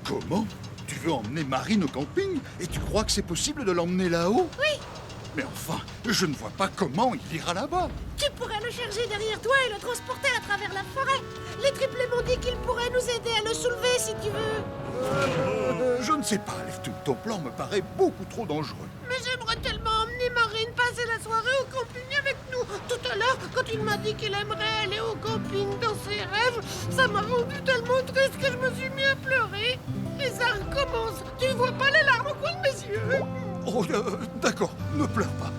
Comment? Tu veux emmener Marine au camping et tu crois que c'est possible de l'emmener là-haut? Oui. Mais enfin, je ne vois pas comment il ira là-bas. Tu pourrais le charger derrière toi et le transporter à travers la forêt. Les triplés m'ont dit qu'ils pourraient nous aider à le soulever si tu veux. Je ne sais pas, Leftou, ton plan me paraît beaucoup trop dangereux. Mais j'aimerais tellement emmener Marine passer la soirée au camping avec nous. Tout à l'heure, quand il m'a dit qu'il aimerait aller au camping dans ses rêves, ça m'a rendu tellement triste que je me suis mis à pleurer. Et ça recommence. Tu ne vois pas les larmes au coin de mes yeux? Oh, d'accord, ne pleure pas.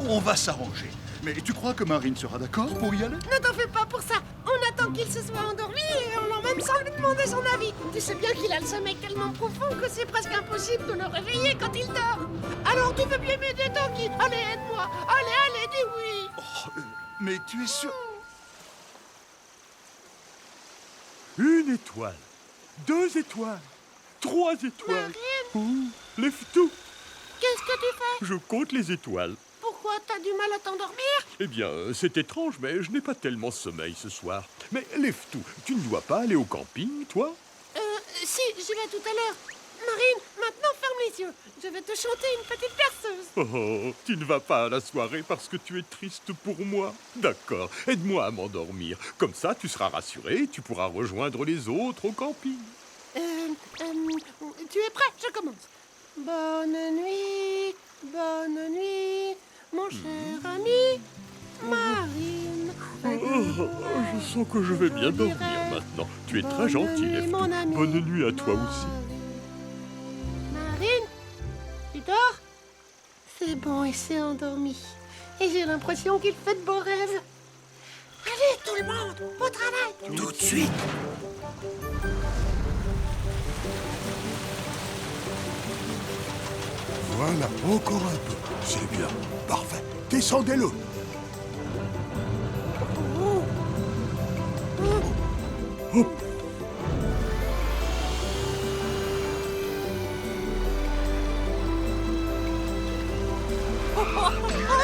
On va s'arranger. Mais tu crois que Marine sera d'accord pour y aller? Ne t'en fais pas pour ça. On attend qu'il se soit endormi et on l'emmène sans lui demander son avis. Tu sais bien qu'il a le sommeil tellement profond que c'est presque impossible de le réveiller quand il dort. Alors tu veux bien m'aider, Tanguy? Allez, aide-moi. Allez, dis oui. Oh, mais tu es sûr? Une étoile, 2 étoiles, 3 étoiles. Marine, Oh, lève-tout. qu'est-ce que tu fais? Je compte les étoiles. Pourquoi t'as du mal à t'endormir? Eh bien, c'est étrange, mais je n'ai pas tellement sommeil ce soir. Mais lève-tout, tu ne dois pas aller au camping, toi? Si, j'y vais tout à l'heure. Marine, maintenant ferme les yeux. Je vais te chanter une petite berceuse. Oh, tu ne vas pas à la soirée parce que tu es triste pour moi. D'accord, aide-moi à m'endormir. Comme ça, tu seras rassuré et tu pourras rejoindre les autres au camping. Tu es prêt? Je commence. Bonne nuit, mon cher ami, Marine. Oh, je sens que je vais bien dormir maintenant. Tu es très gentil, Leftou. mon ami, Bonne nuit à toi aussi. Marine, tu dors? C'est bon, il s'est endormi. Et j'ai l'impression qu'il fait de beaux rêves. Allez, tout le monde, au travail. Tout de suite. Voilà, encore un peu. C'est bien. Parfait. Descendez-le. Oh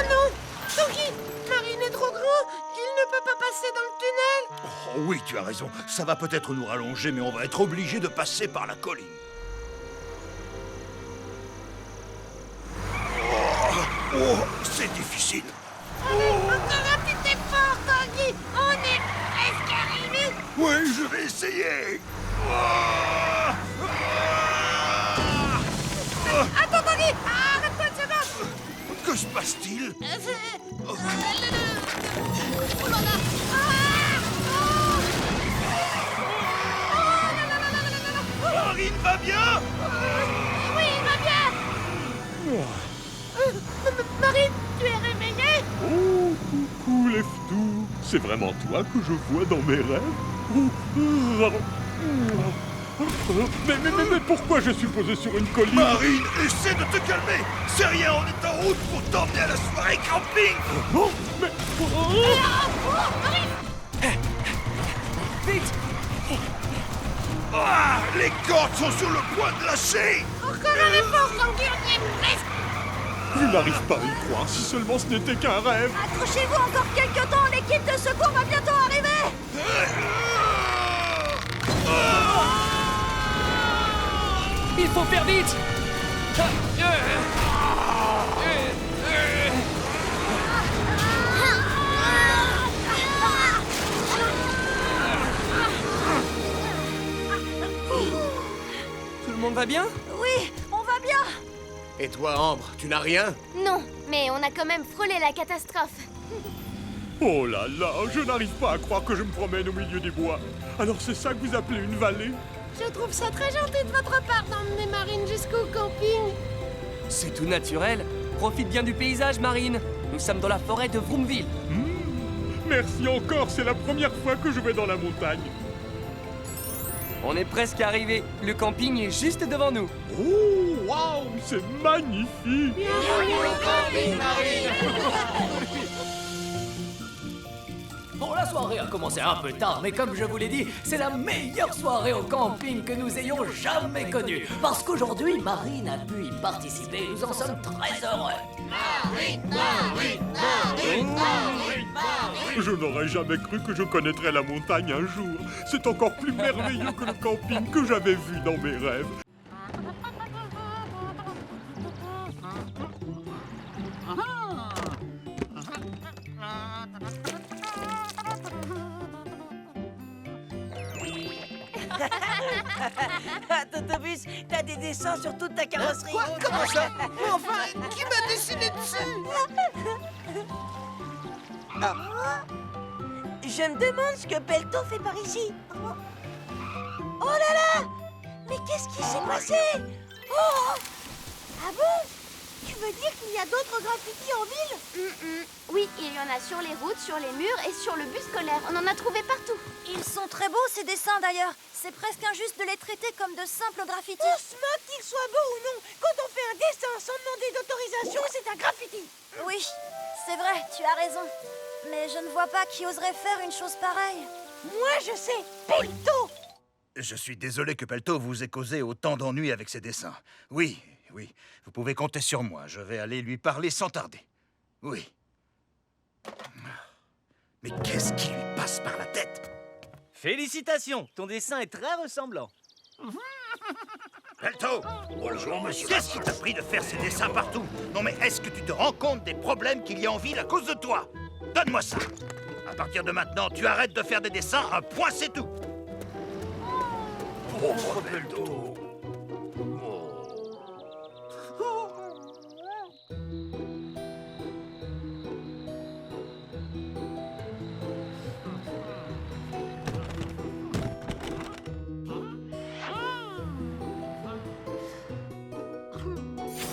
non, Tanguy, Marine est trop grand. Il ne peut pas passer dans le tunnel. Oh oui, tu as raison. Ça va peut-être nous rallonger, mais on va être obligé de passer par la colline. Oh, c'est difficile. Allez, encore un petit effort, Tanguy. On est presque arrivé. Oui, je vais essayer. Ah, Attends, Tanguy, arrête-toi une seconde. que se passe-t-il? Oh là là. Marine va bien? Oui, il va bien. Marine, tu es réveillée? Oh, coucou, Leftou. C'est vraiment toi que je vois dans mes rêves? Mais pourquoi je suis posé sur une colline? Marine, essaie de te calmer. C'est rien, on est en route pour t'emmener à la soirée camping. Oh, mais... Vite! Ah, les cordes sont sur le point de lâcher. Encore un effort, Tanguy, on y est presque. Je n'arrive pas à y croire, si seulement ce n'était qu'un rêve. Accrochez-vous encore quelques temps, l'équipe de secours va bientôt arriver! Il faut faire vite! Tout le monde va bien? Oui, on va bien. Et toi, Ambre, tu n'as rien? Non, mais on a quand même frôlé la catastrophe. Oh là là, je n'arrive pas à croire que je me promène au milieu des bois. Alors c'est ça que vous appelez une vallée? Je trouve ça très gentil de votre part d'emmener Marine jusqu'au camping. C'est tout naturel. Profite bien du paysage, Marine. Nous sommes dans la forêt de Vroomville. Merci encore, c'est la première fois que je vais dans la montagne. On est presque arrivé. Le camping est juste devant nous. Oh, waouh, c'est magnifique! Bon, la soirée a commencé un peu tard, mais comme je vous l'ai dit, c'est la meilleure soirée au camping que nous ayons jamais connue. Parce qu'aujourd'hui, Marine a pu y participer. Nous en sommes très heureux. Je n'aurais jamais cru que je connaîtrais la montagne un jour. C'est encore plus merveilleux que le camping que j'avais vu dans mes rêves. Totobus, t'as des dessins sur toute ta carrosserie. Quoi? Comment ça? Mais enfin, qui m'a dessiné dessus? Je me demande ce que Pelto fait par ici. Oh là là! Mais qu'est-ce qui s'est passé? Oh! Ah bon? Tu veux dire qu'il y a d'autres graffitis en ville? Oui, il y en a sur les routes, sur les murs et sur le bus scolaire. On en a trouvé partout. Ils sont très beaux, ces dessins, d'ailleurs. C'est presque injuste de les traiter comme de simples graffitis. On se moque qu'ils soient beaux ou non. Quand on fait un dessin sans demander d'autorisation, c'est un graffiti. Oui, c'est vrai, tu as raison. Mais je ne vois pas qui oserait faire une chose pareille. Moi, je sais, Pelto! Je suis désolé que Pelto vous ait causé autant d'ennuis avec ses dessins. Oui, vous pouvez compter sur moi. Je vais aller lui parler sans tarder. Oui. Mais qu'est-ce qui lui passe par la tête? Félicitations, ton dessin est très ressemblant. Pelto! Bonjour, monsieur. Qu'est-ce qui t'a pris de faire ces dessins partout? Non mais est-ce que tu te rends compte des problèmes qu'il y a en ville à cause de toi? Donne-moi ça! À partir de maintenant, tu arrêtes de faire des dessins, un point c'est tout! Pauvre Pelto.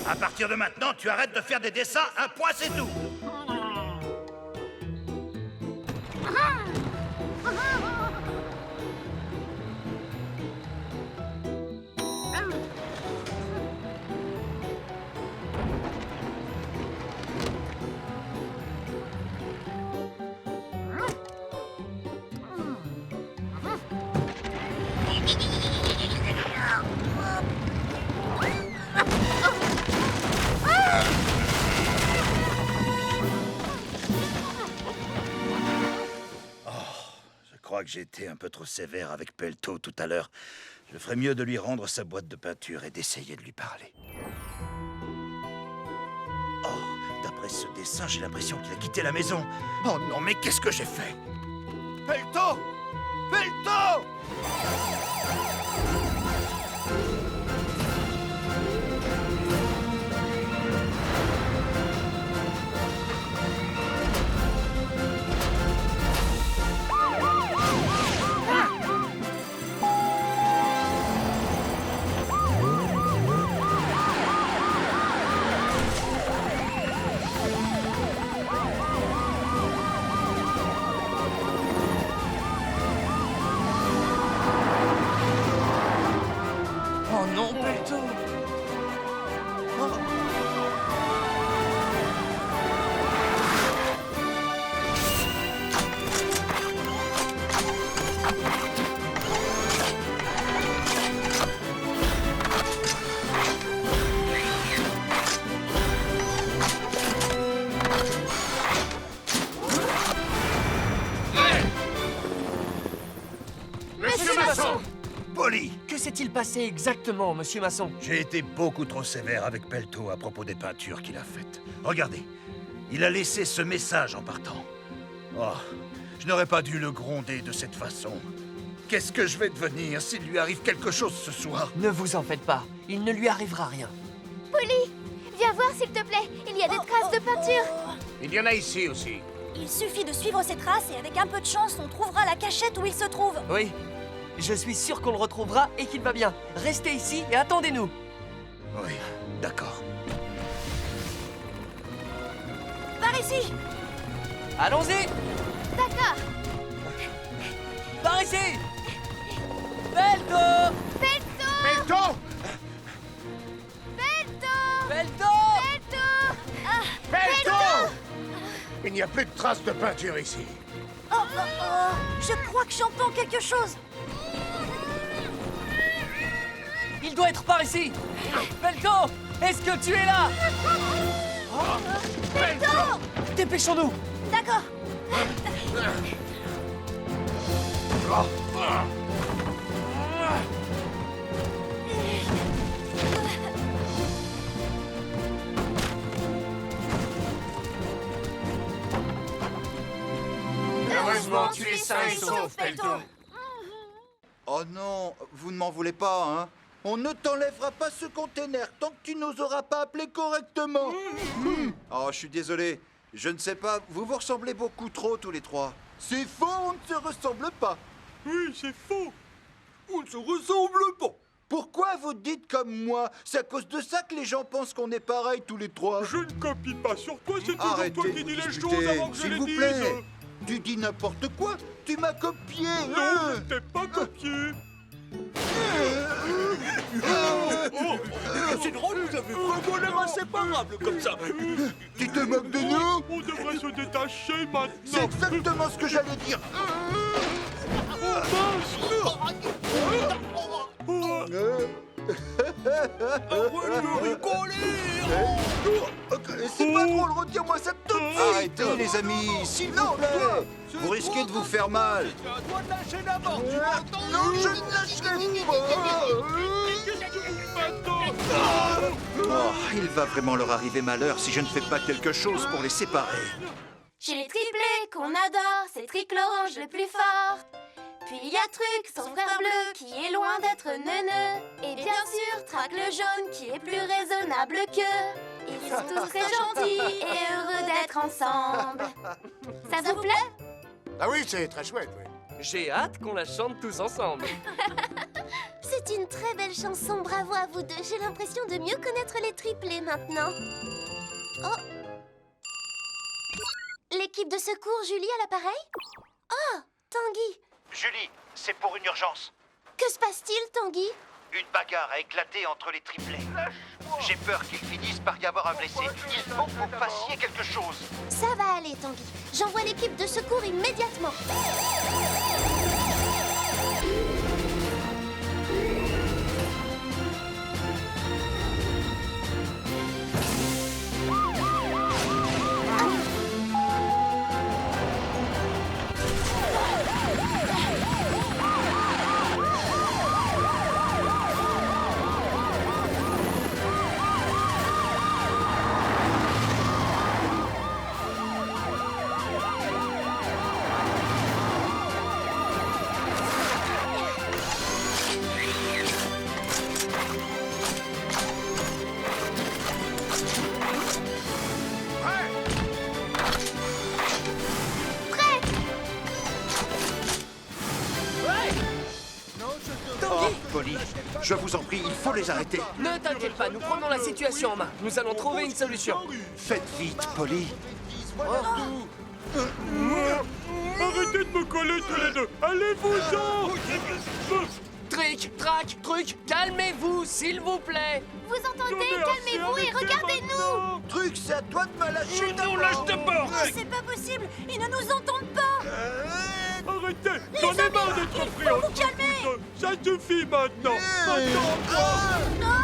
À partir de maintenant, tu arrêtes de faire des dessins, un point c'est tout! Je crois que j'ai été un peu trop sévère avec Pelto tout à l'heure. Je ferais mieux de lui rendre sa boîte de peinture et d'essayer de lui parler. Oh, d'après ce dessin, j'ai l'impression qu'il a quitté la maison. Oh non, mais qu'est-ce que j'ai fait? Pelto! Pelto! Oh non, Pelto! Monsieur Masson! Poli! Que s'est-il passé exactement, monsieur Masson? J'ai été beaucoup trop sévère avec Pelto à propos des peintures qu'il a faites. Regardez, il a laissé ce message en partant. Oh, je n'aurais pas dû le gronder de cette façon. Qu'est-ce que je vais devenir s'il lui arrive quelque chose ce soir? Ne vous en faites pas, il ne lui arrivera rien. Polly, viens voir s'il te plaît. Il y a des traces de peinture. Il y en a ici aussi. Il suffit de suivre ces traces et avec un peu de chance, on trouvera la cachette où il se trouve. Oui, je suis sûr qu'on le retrouvera et qu'il va bien. Restez ici et attendez-nous. Oui, d'accord. Par ici! Allons-y! D'accord. Par ici! Pelto! Pelto! Pelto! Pelto! Pelto! Pelto! Pelto! Il n'y a plus de traces de peinture ici. Je crois que j'entends quelque chose. Il doit être par ici! Pelto! Est-ce que tu es là? Pelto! Dépêchons-nous! D'accord. Heureusement, tu es sain et sauf, Pelto. Oh non, vous ne m'en voulez pas, hein? On ne t'enlèvera pas ce container tant que tu nous auras pas appelé correctement. Oh, je suis désolé. Je ne sais pas, vous vous ressemblez beaucoup trop tous les trois. C'est faux, on ne se ressemble pas. Oui, c'est faux. On ne se ressemble pas. Pourquoi vous dites comme moi? C'est à cause de ça que les gens pensent qu'on est pareils tous les trois. Je ne copie pas sur toi, c'est toujours Arrêtez toi de qui dis vous les disputer, choses avant que je s'il les vous dise. plaît. Tu dis n'importe quoi. Tu m'as copié. Non, je ne t'ai pas copié. C'est drôle, vous avez vraiment l'air inséparable comme ça. Tu te moques de nous? On devrait se détacher maintenant. C'est exactement ce que j'allais dire. C'est pas drôle, retire-moi ça tout de suite. Arrêtez les amis, s'il vous plaît. Vous risquez de vous faire mal. Non, je ne lâcherai pas. Oh, il va vraiment leur arriver malheur si je ne fais pas quelque chose pour les séparer. Chez les triplés qu'on adore, c'est Trick l'orange le plus fort. Puis il y a Truc, son frère bleu, qui est loin d'être neuneux. Et bien sûr, Trac le jaune, qui est plus raisonnable qu'eux. Ils sont tous très gentils et heureux d'être ensemble. Ça vous plaît? Ah oui, c'est très chouette, oui. J'ai hâte qu'on la chante tous ensemble. C'est une très belle chanson, bravo à vous deux. J'ai l'impression de mieux connaître les triplés maintenant. Oh! L'équipe de secours, Julie, à l'appareil? Oh, Tanguy! Julie, c'est pour une urgence. Que se passe-t-il, Tanguy? Une bagarre a éclaté entre les triplés. J'ai peur qu'il finisse par y avoir un blessé. Il faut que vous fassiez quelque chose. Ça va aller, Tanguy. J'envoie l'équipe de secours immédiatement. Polly, je vous en prie, il faut les arrêter. Ne t'inquiète pas, nous prenons la situation en main. Nous allons trouver une solution. Faites vite, Polly. Arrêtez de me coller tous les deux. Allez-vous-en. Trick, Trac, Truc, calmez-vous, s'il vous plaît. Vous entendez? Calmez-vous et regardez-nous. Truc, c'est à toi de me lâcher. Non, lâche-toi pas. C'est pas possible, ils ne nous entendent pas. Arrêtez. J'en ai marre d'être pris en vous calmer. Ça suffit maintenant. Maintenant.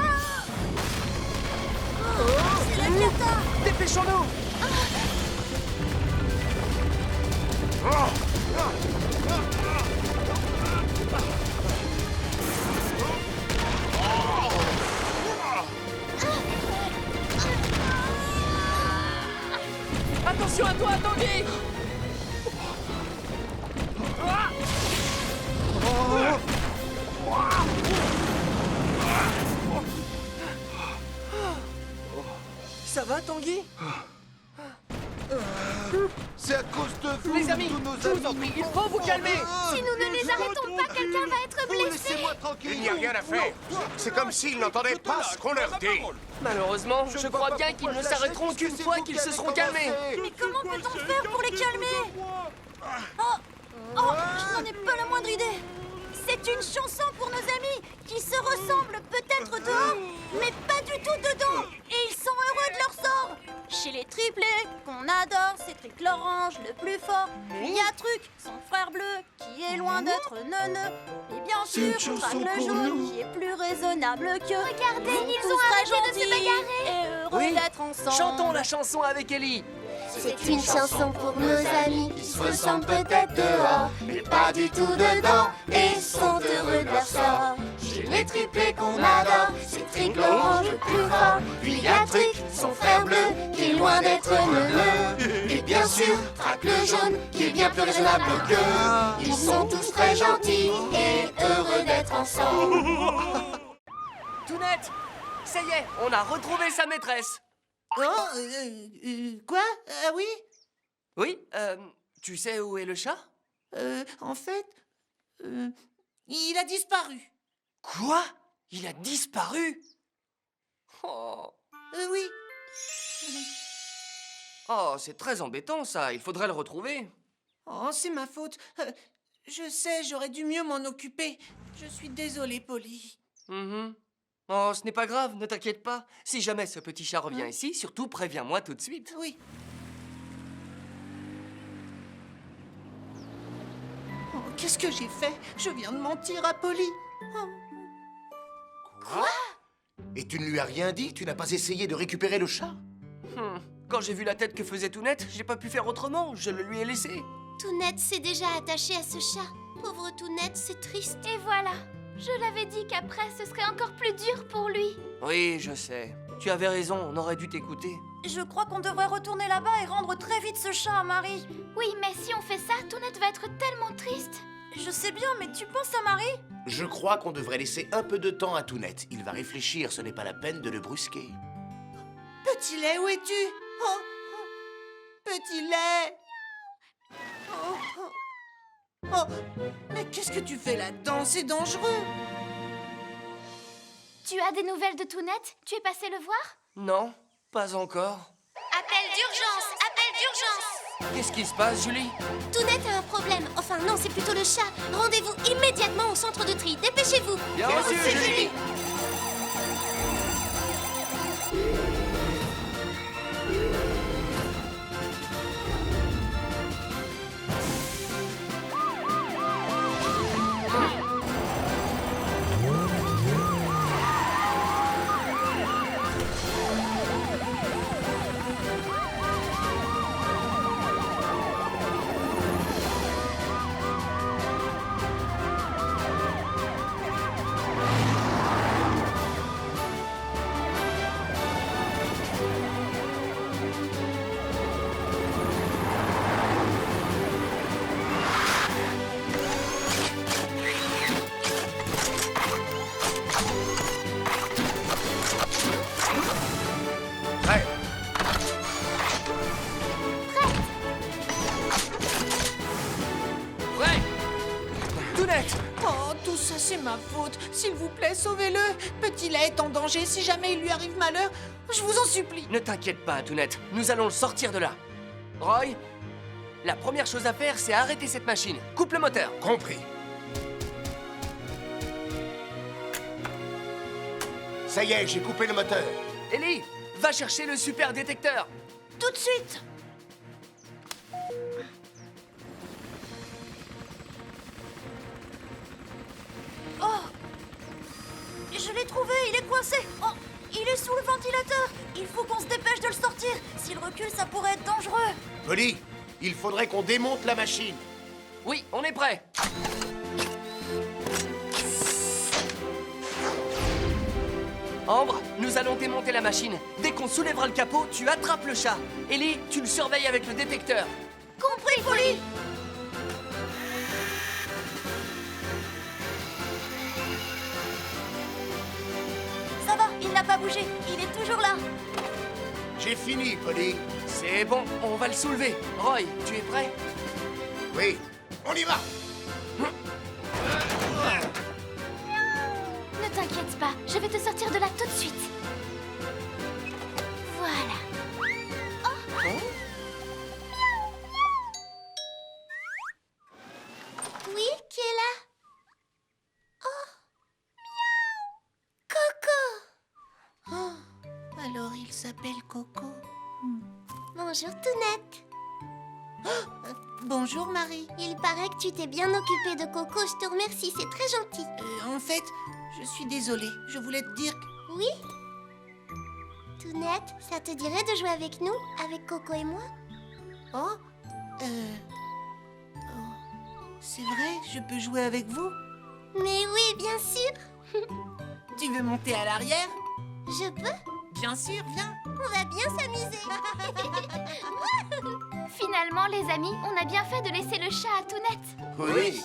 C'est la cata. Dépêchons-nous. Attention à toi, Tanguy. Ça va, Tanguy? C'est à cause de vous, Les amis, tous nos je vous en prie, il faut vous calmer. Si nous ne les arrêtons pas, quelqu'un va être blessé. Laissez-moi tranquille. Il n'y a rien à faire. C'est comme s'ils n'entendaient pas ce qu'on leur dit. Malheureusement, je crois bien qu'ils ne s'arrêteront qu'une fois qu'ils se seront calmés. Mais comment peut-on faire pour les calmer? Oh, je n'en ai pas la moindre idée. C'est une chanson pour nos amis qui se ressemblent peut-être dehors, mais pas du tout dedans. Et ils sont heureux de leur sort. Chez les triplés, qu'on adore, c'est Trick l'orange le plus fort. Il y a Truc, son frère bleu, qui est loin d'être neuneux. Et bien sûr, Trac le jaune, qui est plus raisonnable que... Regardez, ils ont arrêté de se bagarrer. Et heureux Oui, d'être ensemble. chantons la chanson avec Ellie. C'est une chanson pour nos amis qui se ressemblent peut-être dehors, mais pas du tout dedans, et sont heureux de leur sort. orange, les triplés qu'on adore. C'est Trick l'orange le plus fort. Puis y a Truc, son frère bleu, qui est loin d'être neuneux. Et bien sûr, Trac le jaune, qui est bien plus raisonnable qu'eux. Ils sont tous très gentils et heureux d'être ensemble. Tounette, ça y est, on a retrouvé sa maîtresse. Quoi? Ah oui? Oui, tu sais où est le chat? En fait, il a disparu. Quoi? Il a disparu? Oh. Oui. Oh, c'est très embêtant ça, il faudrait le retrouver. Oh, c'est ma faute. Je sais, j'aurais dû mieux m'en occuper. Je suis désolée, Polly. Oh, ce n'est pas grave, ne t'inquiète pas. Si jamais ce petit chat revient ici, surtout préviens-moi tout de suite. Oui. Oh, qu'est-ce que j'ai fait? Je viens de mentir à Polly. Oh. Quoi? Et tu ne lui as rien dit? Tu n'as pas essayé de récupérer le chat? Quand j'ai vu la tête que faisait Tounette, j'ai pas pu faire autrement, je le lui ai laissé. Tounette s'est déjà attachée à ce chat. Pauvre Tounette, c'est triste. Et voilà, je l'avais dit qu'après, ce serait encore plus dur pour lui. Oui, je sais. Tu avais raison, on aurait dû t'écouter. Je crois qu'on devrait retourner là-bas et rendre très vite ce chat à Marie. Oui, mais si on fait ça, Tounette va être tellement triste. Je sais bien, mais tu penses à Marie? Je crois qu'on devrait laisser un peu de temps à Tounette. Il va réfléchir, ce n'est pas la peine de le brusquer. Petit lait, où es-tu? Oh, petit lait. Oh, mais qu'est-ce que tu fais là-dedans? C'est dangereux. Tu as des nouvelles de Tounette? Tu es passé le voir? Non, pas encore. Appel d'urgence! Appel d'urgence! Qu'est-ce qui se passe, Julie? Tounette a un problème. Enfin, non, c'est plutôt le chat. Rendez-vous immédiatement au centre de tri. Dépêchez-vous! Bien reçu, Julie! C'est ma faute. S'il vous plaît, sauvez-le. Petit lait est en danger. Si jamais il lui arrive malheur, je vous en supplie. Ne t'inquiète pas, Tounette. Nous allons le sortir de là. Roy, la première chose à faire, c'est arrêter cette machine. Coupe le moteur. Compris. Ça y est, j'ai coupé le moteur. Ellie, va chercher le super détecteur. Tout de suite. Je l'ai trouvé, il est coincé. Oh, il est sous le ventilateur. Il faut qu'on se dépêche de le sortir. S'il recule, ça pourrait être dangereux. Polly, il faudrait qu'on démonte la machine. Oui, on est prêt. Ambre, nous allons démonter la machine. Dès qu'on soulèvera le capot, tu attrapes le chat. Ellie, tu le surveilles avec le détecteur. Compris, Polly. Ça va, il n'a pas bougé. Il est toujours là. J'ai fini, Polly. C'est bon, on va le soulever. Roy, tu es prêt? Oui, on y va. Ne t'inquiète pas, je vais te sortir de là tout de suite. Voilà. Oui, qui est là? Oh, Coco. Oh, alors il s'appelle Coco. Bonjour Tounette. Bonjour Marie. Il paraît que tu t'es bien occupée de Coco, je te remercie, c'est très gentil. En fait, je suis désolée. Je voulais te dire que... Oui? Tounette, ça te dirait de jouer avec nous, avec Coco et moi? Oh, c'est vrai, je peux jouer avec vous? Mais oui, bien sûr. Tu veux monter à l'arrière? Je peux? Bien sûr, viens. On va bien s'amuser. Finalement, les amis, on a bien fait de laisser le chat à Tounette. Oui.